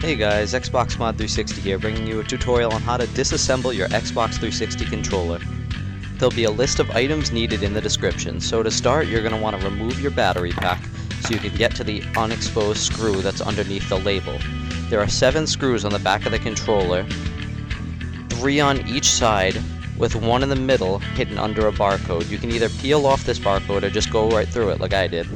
Hey guys, Xbox Mod 360 here, bringing you a tutorial on how to disassemble your Xbox 360 controller. There'll be a list of items needed in the description, so to start you're going to want to remove your battery pack so you can get to the unexposed screw that's underneath the label. There are 7 screws on the back of the controller, 3 on each side, with 1 in the middle hidden under a barcode. You can either peel off this barcode or just go right through it like I did.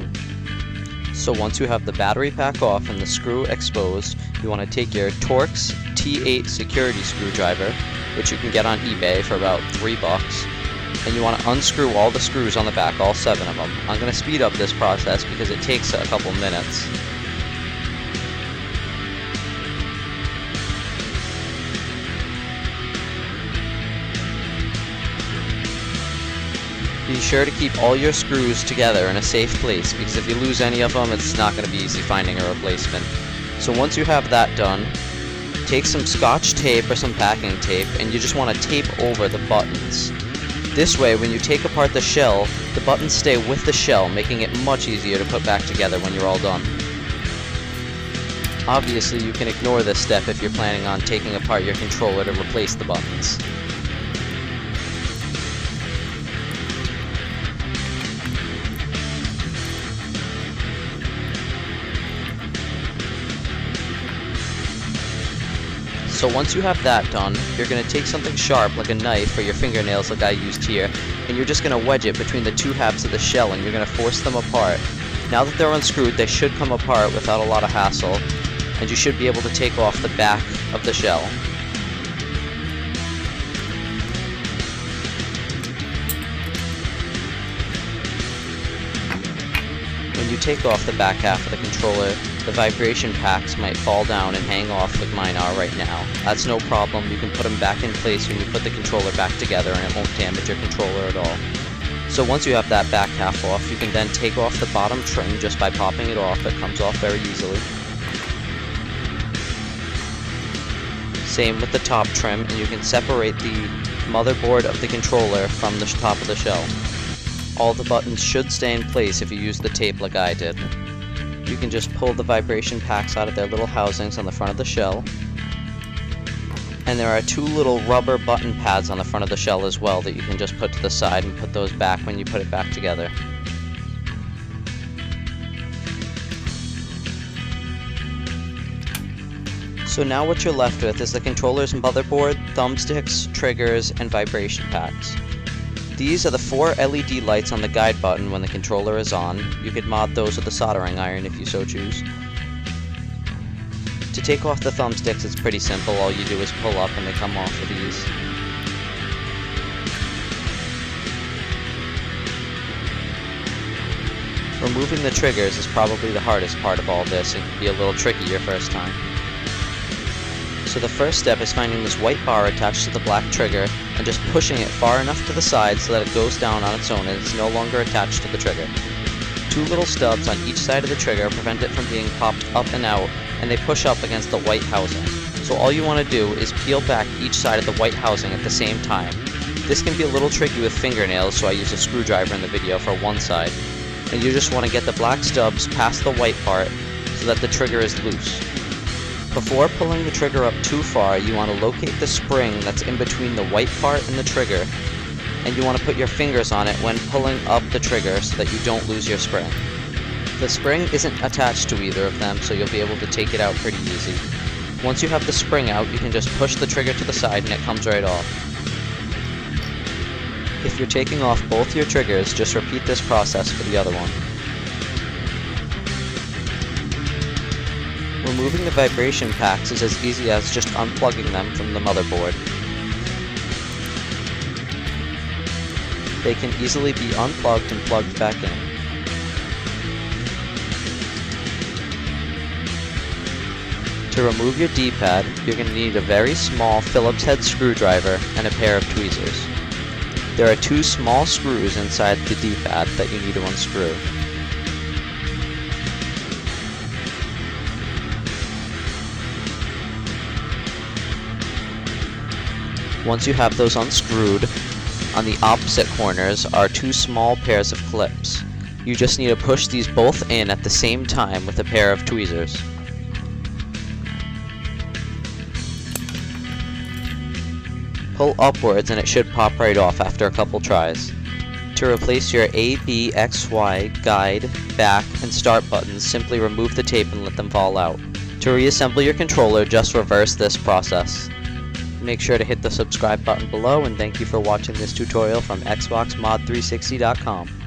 So once you have the battery pack off and the screw exposed, you want to take your Torx T8 Security Screwdriver, which you can get on eBay for about $3, and you want to unscrew all the screws on the back, all 7 of them. I'm going to speed up this process because it takes a couple minutes. Be sure to keep all your screws together in a safe place, because if you lose any of them, it's not going to be easy finding a replacement. So once you have that done, take some Scotch tape or some packing tape, and you just want to tape over the buttons. This way, when you take apart the shell, the buttons stay with the shell, making it much easier to put back together when you're all done. Obviously, you can ignore this step if you're planning on taking apart your controller to replace the buttons. So once you have that done, you're going to take something sharp like a knife or your fingernails like I used here, and you're just going to wedge it between the 2 halves of the shell, and you're going to force them apart. Now that they're unscrewed, they should come apart without a lot of hassle, and you should be able to take off the back of the shell. When you take off the back half of the controller, the vibration packs might fall down and hang off like mine are right now. That's no problem, you can put them back in place when you put the controller back together and it won't damage your controller at all. So once you have that back half off, you can then take off the bottom trim just by popping it off. It comes off very easily. Same with the top trim, and you can separate the motherboard of the controller from the top of the shell. All the buttons should stay in place if you use the tape like I did. You can just pull the vibration packs out of their little housings on the front of the shell. And there are 2 little rubber button pads on the front of the shell as well that you can just put to the side and put those back when you put it back together. So now what you're left with is the controller's motherboard, thumbsticks, triggers, and vibration packs. These are the 4 LED lights on the guide button when the controller is on. You could mod those with a soldering iron if you so choose. To take off the thumbsticks, it's pretty simple. All you do is pull up and they come off with ease. Removing the triggers is probably the hardest part of all this. It can be a little tricky your first time. So the first step is finding this white bar attached to the black trigger and just pushing it far enough to the side so that it goes down on its own and it's no longer attached to the trigger. 2 little stubs on each side of the trigger prevent it from being popped up and out, and they push up against the white housing. So all you want to do is peel back each side of the white housing at the same time. This can be a little tricky with fingernails, so I use a screwdriver in the video for one side. And you just want to get the black stubs past the white part so that the trigger is loose. Before pulling the trigger up too far, you want to locate the spring that's in between the white part and the trigger, and you want to put your fingers on it when pulling up the trigger so that you don't lose your spring. The spring isn't attached to either of them, so you'll be able to take it out pretty easy. Once you have the spring out, you can just push the trigger to the side and it comes right off. If you're taking off both your triggers, just repeat this process for the other one. Removing the vibration packs is as easy as just unplugging them from the motherboard. They can easily be unplugged and plugged back in. To remove your D-pad, you're going to need a very small Phillips Head Screwdriver and a pair of tweezers. There are 2 small screws inside the D-pad that you need to unscrew. Once you have those unscrewed, on the opposite corners are 2 small pairs of clips. You just need to push these both in at the same time with a pair of tweezers. Pull upwards and it should pop right off after a couple tries. To replace your A, B, X, Y, guide, back, and start buttons, simply remove the tape and let them fall out. To reassemble your controller, just reverse this process. Make sure to hit the subscribe button below, and thank you for watching this tutorial from XboxMod360.com.